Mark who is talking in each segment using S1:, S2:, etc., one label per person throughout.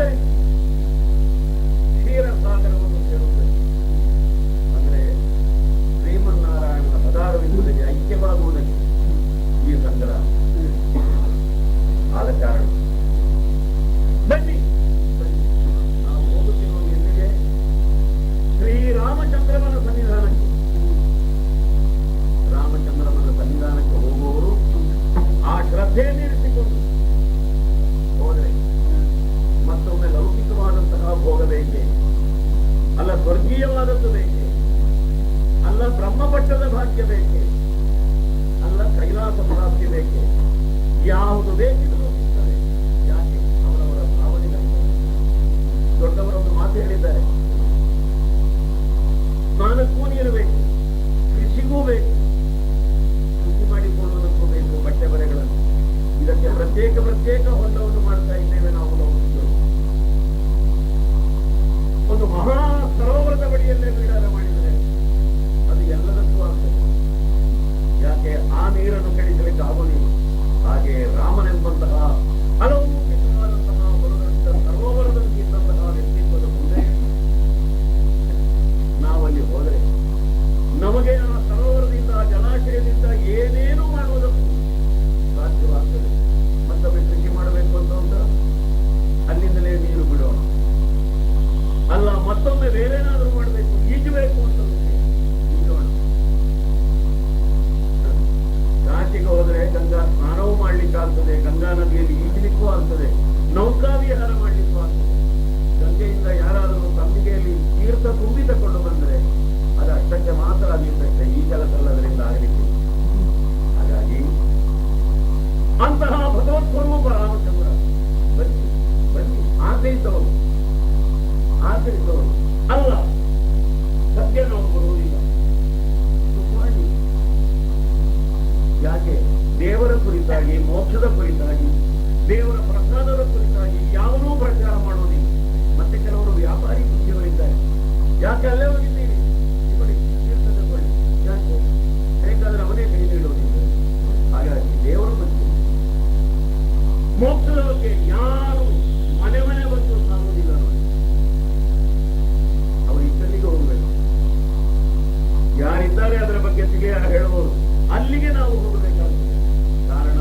S1: ಅನುಸರಿಸಿ ಕ್ಷೀರ ಸಾಗರವನ್ನು ಸೇರುತ್ತದೆ. ಅಂದ್ರೆ ಶ್ರೀಮನ್ನಾರಾಯಣನ ಪದಾರವಿಂದದಲ್ಲಿ ಐಕ್ಯವಾಗುವುದಕ್ಕೆ ಈ ಸಂಗ್ರಹ ಆದ ಕಾರಣ. ಬನ್ನಿ ನಾವು ಹೋಗುತ್ತಿರುವ ಎಲ್ಲಿಗೆ? ಶ್ರೀರಾಮಚಂದ್ರನ ಸನ್ನಿಧಾನಕ್ಕೆ. ರಾಮಚಂದ್ರನ ಸನ್ನಿಧಾನಕ್ಕೆ ಹೋಗುವವರು ಆ ಶ್ರದ್ಧೆಯನ್ನಿರಿಸಿಕೊಂಡು ಹೋದರೆ ಮತ್ತೊಮ್ಮೆ ಲೌಕಿಕವಾದಂತಹ ಭೋಗ ಬೇಕೆ, ಅಲ್ಲ ಸ್ವರ್ಗೀಯವಾದದ್ದು ಬೇಕೆ, ಅಲ್ಲ ಬ್ರಹ್ಮಪಟ್ಟದ ಭಾಗ್ಯ ಬೇಕೆ, ಅಲ್ಲ ಕೈಲಾಸ ಪ್ರಾಪ್ತಿ ಬೇಕೆ, ಯಾವುದು ಬೇಕಿದ್ರೂ ಸಿಗ್ತದೆ. ಯಾಕೆ? ಅವರವರ ಭಾವನೆಗಳು. ದೊಡ್ಡವರೊಂದು ಮಾತು ಹೇಳಿದ್ದಾರೆ, ಸ್ನಾನಕ್ಕೂ ನೀರು ಬೇಕು, ಕೃಷಿಗೂ ಬೇಕು, ಕೃಷಿ ಮಾಡಿಕೊಳ್ಳುವುದಕ್ಕೂ ಬೇಕು ಬಟ್ಟೆ ಬರೆಗಳನ್ನು. ಇದಕ್ಕೆ ಪ್ರತ್ಯೇಕ ಹೊಂಡವನ್ನು ಮಾಡ್ತಾ ಇದ್ದೇವೆ ನಾವು. ಒಂದು ಮಹಾ ಸರೋವರದ ಬಳಿಯಲ್ಲೇ ಬಿಡಾರ ಮಾಡಿದರೆ ಅದು ಎಲ್ಲದಕ್ಕೂ ಆಗ್ತದೆ. ಯಾಕೆ? ಆ ನೀರನ್ನು ಕೆಡಿಸಲಿಕ್ಕೆ ಆಗೋದಿಲ್ಲ. ಹಾಗೆ ರಾಮನೆಂಬಂತಹ ಅಲೌಕಿಕವಾದಂತಹ ಬರುವಂತ ಸರೋವರದಲ್ಲಿ ಇದ್ದಂತಹ ವ್ಯಕ್ತಿತ್ವದ ಮುಂದೆ ನಾವಲ್ಲಿ ಹೋದರೆ ನಮಗೆ ಆ ಸರೋವರದಿಂದ, ಆ ಜಲಾಶಯದಿಂದ ಏನೇನು ಮಾಡುವುದಕ್ಕೂ ಸಾಧ್ಯವಾಗ್ತದೆ. ಮತ್ತೊಮ್ಮೆ ಕೃಷಿ ಮಾಡಬೇಕು ಅಂತ ಅಲ್ಲಿಂದಲೇ ನೀರು ಬಿಡೋಣ, ಅಲ್ಲ ಮತ್ತೊಮ್ಮೆ ಬೇರೇನಾದರೂ ಮಾಡಬೇಕು, ಈಜಬೇಕು ಅಂತ ಈಜೋಣ. ಕಾಶಿಗೆ ಹೋದರೆ ಗಂಗಾ ಸ್ನಾನವೂ ಮಾಡ್ಲಿಕ್ಕಾಗ್ತದೆ, ಗಂಗಾ ನದಿಯಲ್ಲಿ ಈಜಲಿಕ್ಕೂ ಆಗ್ತದೆ, ನೌಕಾ ವಿಹಾರ ಮಾಡ್ಲಿಕ್ಕೂ ಆಗ್ತದೆ. ಗಂಗೆಯಿಂದ ಯಾರಾದರೂ ತಂಬಿಗೆಯಲ್ಲಿ ತೀರ್ಥ ತುಂಬಿ ತಕೊಂಡು ಬಂದರೆ ಅದು ಅಷ್ಟಕ್ಕೆ ಮಾತ್ರ ಆಗಿರ್ತದೆ, ಈ ಕೆಲಸಲ್ಲ ಅದರಿಂದ ಆಗಲಿಕ್ಕೆ. ಹಾಗಾಗಿ ಅಂತಹ ಭಗವತ್ಸ್ವರೂಪ ರಾಮಚಂದ್ರ ಬನ್ನಿ ಬನ್ನಿ ಆಶ್ರಯಿಸವರು ಅಲ್ಲ. ಸದ್ಯ ನಾವು ಬರುವುದಿಲ್ಲ. ಯಾಕೆ? ದೇವರ ಕುರಿತಾಗಿ, ಮೋಕ್ಷದ ಕುರಿತಾಗಿ, ದೇವರ ಪ್ರಸಾದದ ಕುರಿತಾಗಿ ಯಾವನೂ ಪ್ರಚಾರ ಮಾಡೋದಿಲ್ಲ. ಮತ್ತೆ ಕೆಲವರು ವ್ಯಾಪಾರಿ ಬುದ್ಧಿಗಳಿದ್ದಾರೆ. ಯಾಕೆ ಅಲ್ಲೇ ಹೋಗಿದ್ದೀರಿ, ತೀರ್ಥದಲ್ಲಿ ಯಾಕೆ ಬೇಕಾದ್ರೆ ಅವನೇ ಕೈ ನೀಡುವುದಿಲ್ಲ. ಹಾಗಾಗಿ ದೇವರ ಬಗ್ಗೆ, ಮೋಕ್ಷದ ಬಗ್ಗೆ ಯಾರು ಮನೆ ಬಂದು ಸಾಗುವುದಿಲ್ಲ. ಅವರು ಇದ್ದಲ್ಲಿಗೆ ಹೋಗಬೇಕು. ಯಾರಿದ್ದಾರೆ ಅದರ ಬಗ್ಗೆ ಹೇಳುವವರು ಅಲ್ಲಿಗೆ ನಾವು ಹೋಗಬೇಕಾಗ್ತದೆ. ಕಾರಣ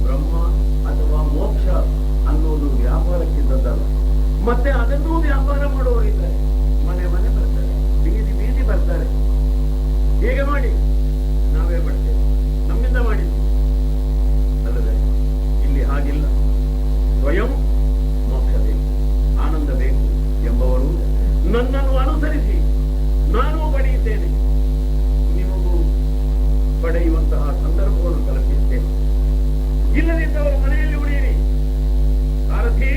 S1: ಬ್ರಹ್ಮ ಅಥವಾ ಮೋಕ್ಷ ಅನ್ನೋದು ವ್ಯಾಪಾರಕ್ಕಿದ್ದದ್ದಲ್ಲ. ಮತ್ತೆ ಅದನ್ನೂ ವ್ಯಾಪಾರ ಮಾಡುವವರಿದ್ದಾರೆ. ಮನೆ ಬರ್ತಾರೆ, ಬೀದಿ ಬರ್ತಾರೆ. ಹೇಗೆ ಮಾಡಿ ನಾವೇ ಮಾಡ್ತೇವೆ, ನಮ್ಮಿಂದ ಮಾಡಿದ್ವಿ ಅಲ್ಲದೆ. ಇಲ್ಲಿ ಹಾಗಿಲ್ಲ. ಸ್ವಯಂ ಮೋಕ್ಷ ಬೇಕು, ಆನಂದ ಬೇಕು ಎಂಬವರು ನನ್ನನ್ನು ಅನುಸರಿಸಿ ನಾನು ಪಡೆಯುತ್ತೇನೆ, ನಿಮಗೂ ಪಡೆಯುವಂತಹ ಸಂದರ್ಭವನ್ನು ಕಲ್ಪಿಸುತ್ತೇನೆ. ಇಲ್ಲದಿದ್ದವರು ಮನೆಯಲ್ಲಿ ಉಳಿಯಿರಿ. ಸಾರಥಿ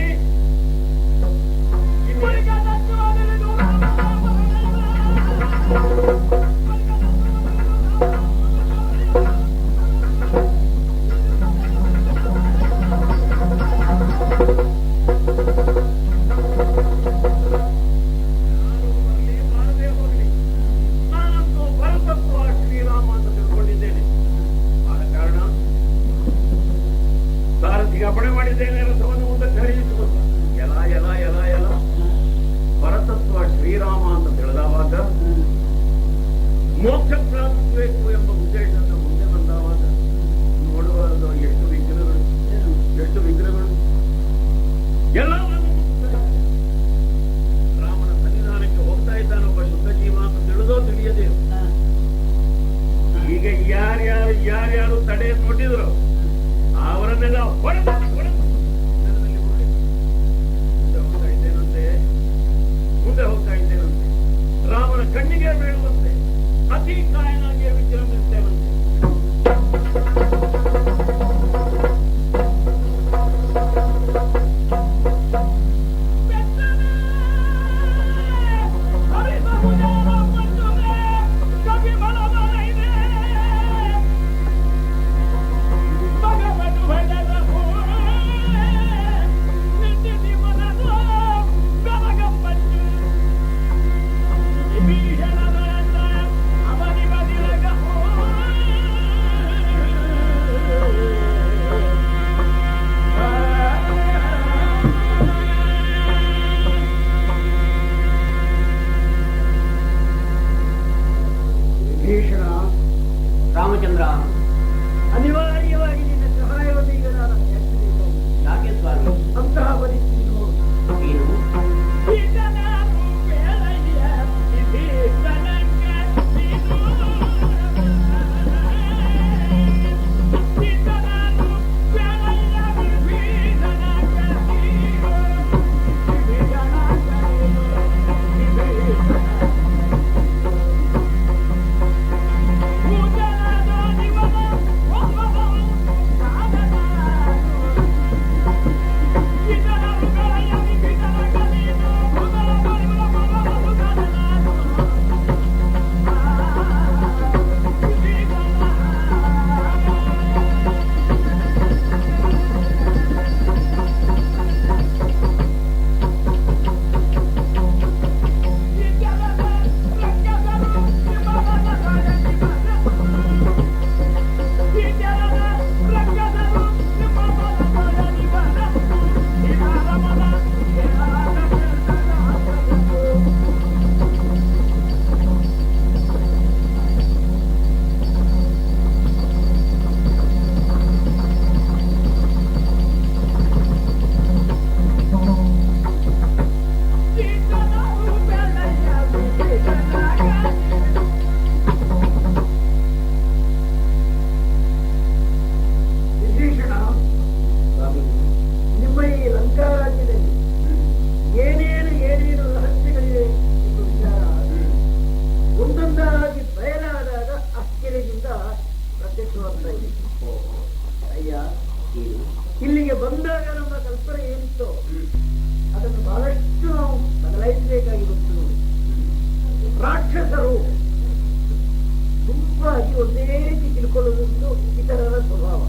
S2: ಒಂದೇ ರೀತಿ ತಿಳ್ಕೊಳ್ಳುವುದು ಇತರರ ಸ್ವಭಾವ.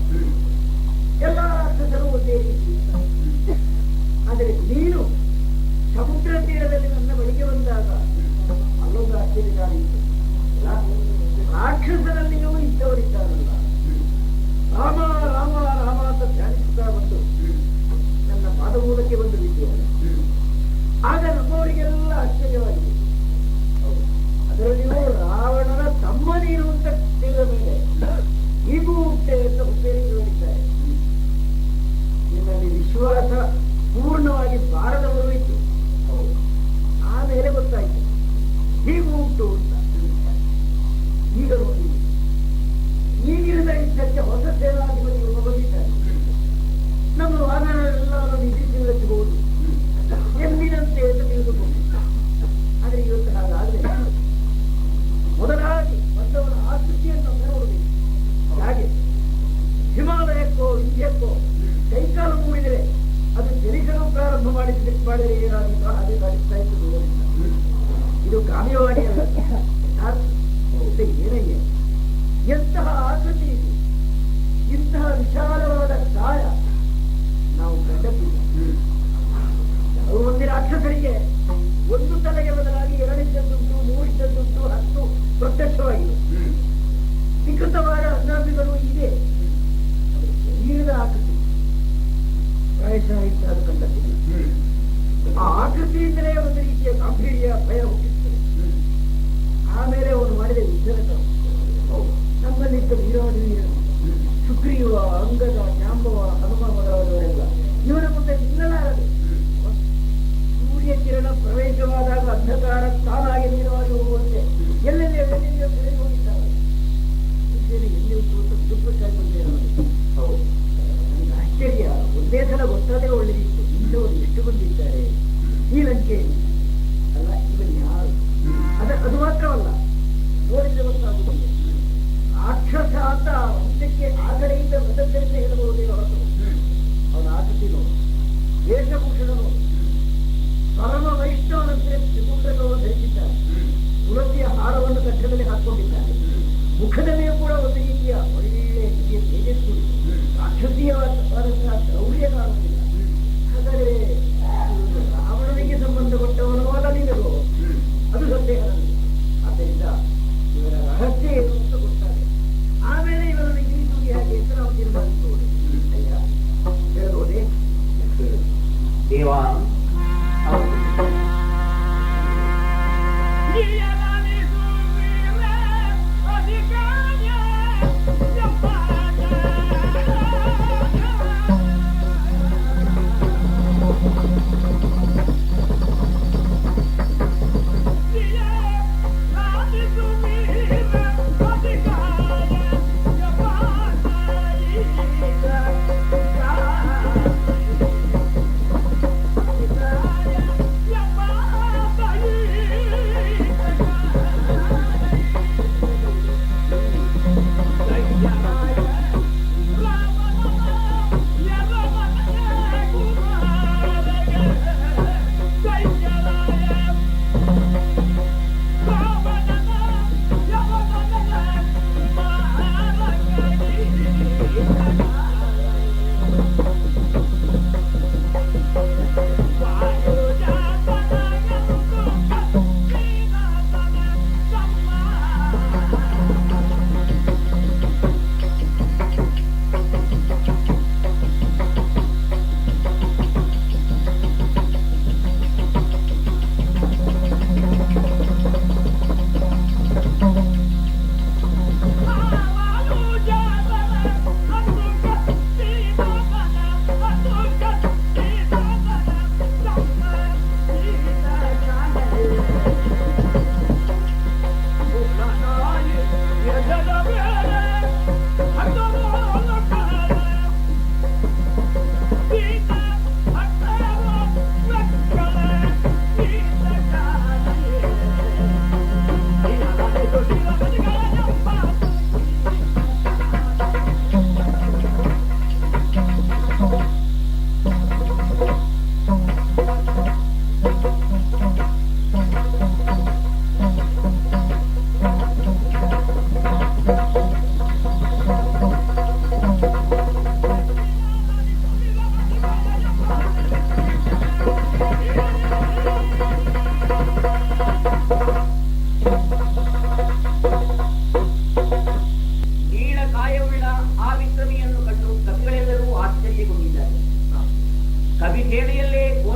S2: ಎಲ್ಲ ರಾಕ್ಷಸರು ಒಂದೇ ರೀತಿ. ಆದರೆ ನೀನು ಸಮುದ್ರ ತೀರದಲ್ಲಿ ನನ್ನ ಬಳಿಗೆ ಬಂದಾಗ ಅಲ್ಲೊಂದು ಆಶ್ಚರ್ಯಕಾರಿತ್ತು. ರಾಕ್ಷಸರಲ್ಲಿಯೂ ಇದ್ದವರಿದ್ದಾರಲ್ಲ, ರಾಮ ರಾಮ ರಾಮ ಅಂತ ಧ್ಯಾನಿಸುತ್ತಾ ಬಂದು ನನ್ನ ಪಾದಮೂಲಕ್ಕೆ ಬಂದು ಬಿದ್ದೆಯಲ್ಲ. ಆಗ ನಮ್ಮವರಿಗೆಲ್ಲ ಆಶ್ಚರ್ಯವಾಗಿದೆ. ಅದರಲ್ಲಿಯೂ ರಾವಣನ ತಮ್ಮ ನೀರು ಅಂತ ತಿಳಿದ ಮೇಲೆ ಹೀಗೂ ಉಂಟೆ ಅಂತ ಹುಟ್ಟೇರಿಗೆ ಹೇಳಿದ್ದಾರೆ. ನಿನ್ನಲ್ಲಿ ವಿಶ್ವಾಸ ಪೂರ್ಣವಾಗಿ ಬಾರದವರು ಇತ್ತು. ಆಮೇಲೆ ಗೊತ್ತಾಯ್ತು ಹೀಗೂ ಉಂಟು ಅಂತ. ಈಗ ನೋಡಿ, ಈಗಿನ ಯುದ್ಧಕ್ಕೆ ಹೊಸ ಸೇನಾಧಿಪತಿಗಳು ಬಂದಿದ್ದಾರೆ. ನಮ್ಮ ವಾನರೆಲ್ಲರೂ ನಿಧಿ ತಿಳಿಸಬಹುದು ಎಂದಿನಂತೆ ಅಂತ ತಿಳಿದುಕೊಂಡು. ಆದರೆ ಇವತ್ತು ಹಾಗಾದ್ರೆ ಮೊದಲಾಗಿ ಬಂದವರ ಆಸಕ್ತಿಯನ್ನು ನೋಡಬೇಕು. ಹಾಗೆ ಹಿಮಾಲಯಕ್ಕೋ ಇಂದ್ಯಕ್ಕೋ ಕೈಕಾಲು ಮೂಡಿದರೆ ಅದು ಚಲಿಸಲು ಪ್ರಾರಂಭ ಮಾಡಿದರೆ ಏನಾಗಿತ್ತು ಹಾಗೆ ಸಾಧಿಸ್ತಾ ಇತ್ತು. ಇದು ಕಾವ್ಯವಾಣಿ ಅಲ್ಲ, ಏನಯ್ಯ ಎಂತಹ ಆಕೃತಿ ಇದೆ, ಇಂತಹ ವಿಶಾಲವಾದ ಕಾಯ ನಾವು ಕಂಡಕ್ಕಿಲ್ಲ. ಕೆಲವು ಮಂದಿ ರಾಕ್ಷಸರಿಗೆ ಒಂದು ತಲೆಗೆ ಬದಲಾಗಿ ಎರಡಿದ್ದದ್ದುಂಟು, ಮೂರಿದ್ದದ್ದುಂಟು, 10 ಪ್ರತ್ಯಕ್ಷವಾಗಿದೆ. ವಿಕೃತವಾದ ಅಂಗಾಂಗಗಳು ಇದೆ. ಶರೀರದ ಆಕೃತಿ ಪ್ರಾಯಶಃ ಇದ್ದಾದ ಕಂಡಕ್ಕಿಲ್ಲ. ಆ ಆಕೃತಿಯಿಂದಲೇ ಒಂದು ರೀತಿಯ ಗಾಂಭೀರ್ಯ, ಭಯ ಹುಟ್ಟಿಸ್ತದೆ. ಆಮೇಲೆ ಅವನು ಮಾಡಿದ ಯುದ್ಧದ ನಮ್ಮಲ್ಲಿದ್ದ ವೀರಾಧೀರರು ಸುಗ್ರೀವ, ಅಂಗದ, ಜಾಂಬವ, ಹನುಮ ಮೊದಲಾದವರೆಲ್ಲ ಇವನ ಮುಂದೆ ನಿಲ್ಲಲಾರದು. ಸೂರ್ಯ ಕಿರಣ ಪ್ರವೇಶವಾದಾಗ ಅಂಧಕಾರ ತಾನಾಗಿ ನೀರವಾಗಿ ಹೋಗುವಂತೆ ಎಲ್ಲೆಲ್ಲಿ ಬೆಳೆದು ಹೋಗಿದ್ದಾರೆ. ಎಲ್ಲಿ ದುಪ್ಪಚ್ಚಾಗಿ ನನಗೆ ಆಶ್ಚರ್ಯ. ಒಂದೇ ಸಲ ಗೊತ್ತಾದರೆ ಒಳ್ಳೆದಿತ್ತು. ಇಂಥವರು ಎಷ್ಟು ಬಂದಿದ್ದಾರೆ ಈ ಲಂಕೆಯಲ್ಲಿ ಅಲ್ಲ, ಇವನ್ ಯಾರು? ಅದು ಮಾತ್ರವಲ್ಲ, ನೋಡಿದ್ರೆ ಗೊತ್ತಾಗುತ್ತದೆ. ರಾಕ್ಷಸ ಅಂತ ವಂಶಕ್ಕೆ ಆ ಕಡೆಯಿಂದ ಬಂದದ್ದರಿಂದ ಹೇಳಬಹುದೇ ಹೊರತು ಅವನ ಆಕೃತಿ ನೋಡು, ವೇಷಭೂಷಣ ನೋಡು. ಪರಮ ವೈಷ್ಣವನಂತೆ ತ್ರಿಪುಂಡಗಳನ್ನು ಧರಿಸಿದ್ದಾರೆ. ತುಳಸಿಯ ಹಾರವನ್ನು ಕಟ್ಟಡದಲ್ಲಿ ಹಾಕೊಂಡಿದ್ದಾರೆ. ಮುಖದಲ್ಲಿಯೂ ಕೂಡ ಒಂದು ರೀತಿಯ ಒಳ್ಳೆಯ ರೀತಿಯ ತೇಜಸ್ಸು, ರಾಕ್ಷಸೀಯವಾದಂತಹ ಕ್ರೌರ್ಯ ಕಾಣುವುದಿಲ್ಲ. ಹಾಗಾದರೆ ರಾವಣನಿಗೆ ಸಂಬಂಧಪಟ್ಟವನು ಅಲ್ಲ ನೀನು, ಅದು ಸಂದೇಹ ನನಗೆ. ಆದ್ದರಿಂದ ಇವರ ರಹಸ್ಯ ಏನು ಅಂತ ಗೊತ್ತಾಗಿದೆ. ಆಮೇಲೆ ಇವರನ್ನು ಇಳಿಸುವುದು ಹೇಗೆ ಅಂತ ನಾವು ತೀರ್ಮಾನಿಸಬಹುದು. ಅಯ್ಯ ಹೇಳಬಹುದೇ?
S3: ದೇವಾ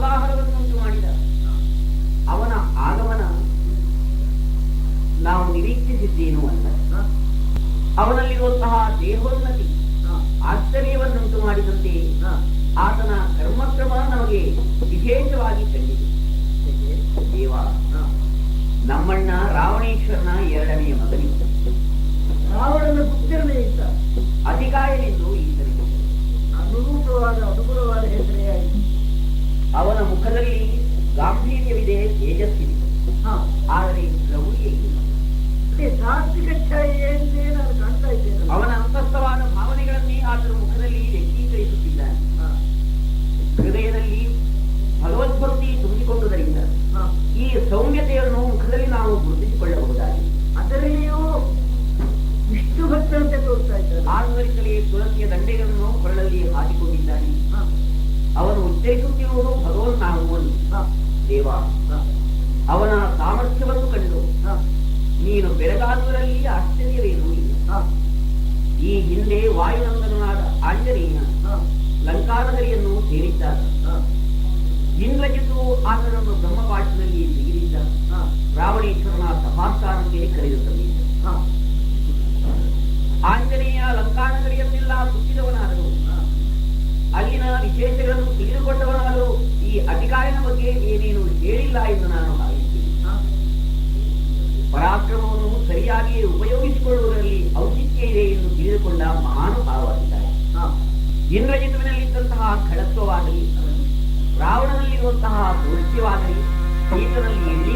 S3: ಕೋಲಾಹಲವನ್ನುಂಟು ಮಾಡಿದ. ಅವನ ಆಗಮನ ನಾವು ನಿರೀಕ್ಷಿಸಿದ್ದೇನೂ ಅಲ್ಲ. ಅವನಲ್ಲಿರುವಂತಹ ದೇಹೋನ್ನತಿ ಆಶ್ಚರ್ಯವನ್ನುಂಟು ಮಾಡಿದಂತೆ ಆತನ ಕರ್ಮಕ್ರಮ ನಮಗೆ ವಿಶೇಷವಾಗಿ ಕಂಡಿದೆ. ದೇವ, ನಮ್ಮಣ್ಣ ರಾವಣೇಶ್ವರನ ಎರಡನೆಯ ಮಗನಿದ್ದ.
S2: ರಾವಣನ ಪುತ್ರನೇ ಇದ್ದ.
S3: ಅತಿಕಾಯನೆಂದು ಈತನಿಗೆ
S2: ಅನುಗುಣವಾದ ಹೆಸರೇ ಆಯಿತು.
S3: ಅವನ ಮುಖದಲ್ಲಿ ಗಾಂಭೀರ್ಯವಿದೆ, ತೇಜಸ್ಸಿದೆ. ಆದರೆ ಪ್ರೌಢಿಯ ಇಲ್ಲ.
S2: ಸಾತ್ವಿಕ ಛಾಯೆ ಅಂತೇ ನಾನು ಕಾಣ್ತಾ ಇದ್ದೇನೆ.
S3: ಅವನ ಅಂತಸ್ಥವಾದ ಭಾವನೆಗಳನ್ನೇ ಆತನ ಮುಖದಲ್ಲಿ ವ್ಯಕ್ತೀಕರಿಸುತ್ತಿದ್ದಾನೆ. ಹೃದಯದಲ್ಲಿ ಭಗವದ್ಭಕ್ತಿ ತುಂಬಿಕೊಂಡುದರಿಂದ ಈ ಸೌಮ್ಯತೆಯನ್ನು ಮುಖದಲ್ಲಿ ನಾವು ಗುರುತಿಸಿಕೊಳ್ಳಬಹುದಾಗಿದೆ.
S2: ಅದರಲ್ಲಿಯೂ ವಿಷ್ಣು ಭಕ್ತರಂತೆ ತೋರ್ತಾ ಇದ್ದಾರೆ.
S3: ಆದ್ದರಿಂದಲೇ ತುಳಸಿಯ ದಂಡೆಗಳನ್ನು ಕೊರಳಲ್ಲಿ ಹಾಕಿಕೊಂಡಿದ್ದಾನೆ. ಅವನು ಉಚ್ಚರಿಸುತ್ತಿರುವುದು ಭಗವನ್ನಾಮವನ್ನು. ದೇವ, ಅವನ ಸಾಮರ್ಥ್ಯವನ್ನು ಕಂಡು ನೀನು ಬೆಳಗಾದುದರಲ್ಲಿ ಆಶ್ಚರ್ಯವೇನೂ ಇಲ್ಲ. ಈ ಹಿಂದೆ ವಾಯುನಂದನಾದ ಆಂಜನೇಯ ಲಂಕಾನಗರಿಯನ್ನು ಸೇರಿದ್ದಾಗ ಇಂದ್ರಜಿತು ಆತನನ್ನು ಬ್ರಹ್ಮಪಾಠದಲ್ಲಿ ತೆಗೆದಿದ್ದ. ರಾವಣೇಶ್ವರನ ಸಭಾಸ್ಥಾನಕ್ಕೆ ಕರೆದು ತಂದಿದ್ದ. ಆಂಜನೇಯ ಲಂಕಾನಗರಿಯನ್ನೆಲ್ಲ ಸುತ್ತಿದವನಾದರೂ ಅಲ್ಲಿನ ವಿಶೇಷಗಳನ್ನು ತಿಳಿದುಕೊಂಡವನಾದರೂ ಈ ಅತಿಕಾಯನ ಬಗ್ಗೆ ಏನೇನು ಹೇಳಿಲ್ಲ ಎಂದು ನಾನು ಭಾವಿಸುತ್ತೇನೆ. ಪರಾಕ್ರಮವನ್ನು ಸರಿಯಾಗಿ ಉಪಯೋಗಿಸಿಕೊಳ್ಳುವುದರಲ್ಲಿ ಔಚಿತ್ಯ ಇದೆ ಎಂದು ತಿಳಿದುಕೊಂಡ ಮಹಾನುಭಾವವಾಗಿದ್ದಾರೆ. ಇಂದ್ರಜಿತುವಿನಲ್ಲಿದ್ದಂತಹ ಖಡತ್ವವಾಗಲಿ, ರಾವಣನಲ್ಲಿರುವಂತಹ ದೌರ್ಜ್ಯವಾಗಲಿ ಈತನಲ್ಲಿ ಎಲ್ಲಿ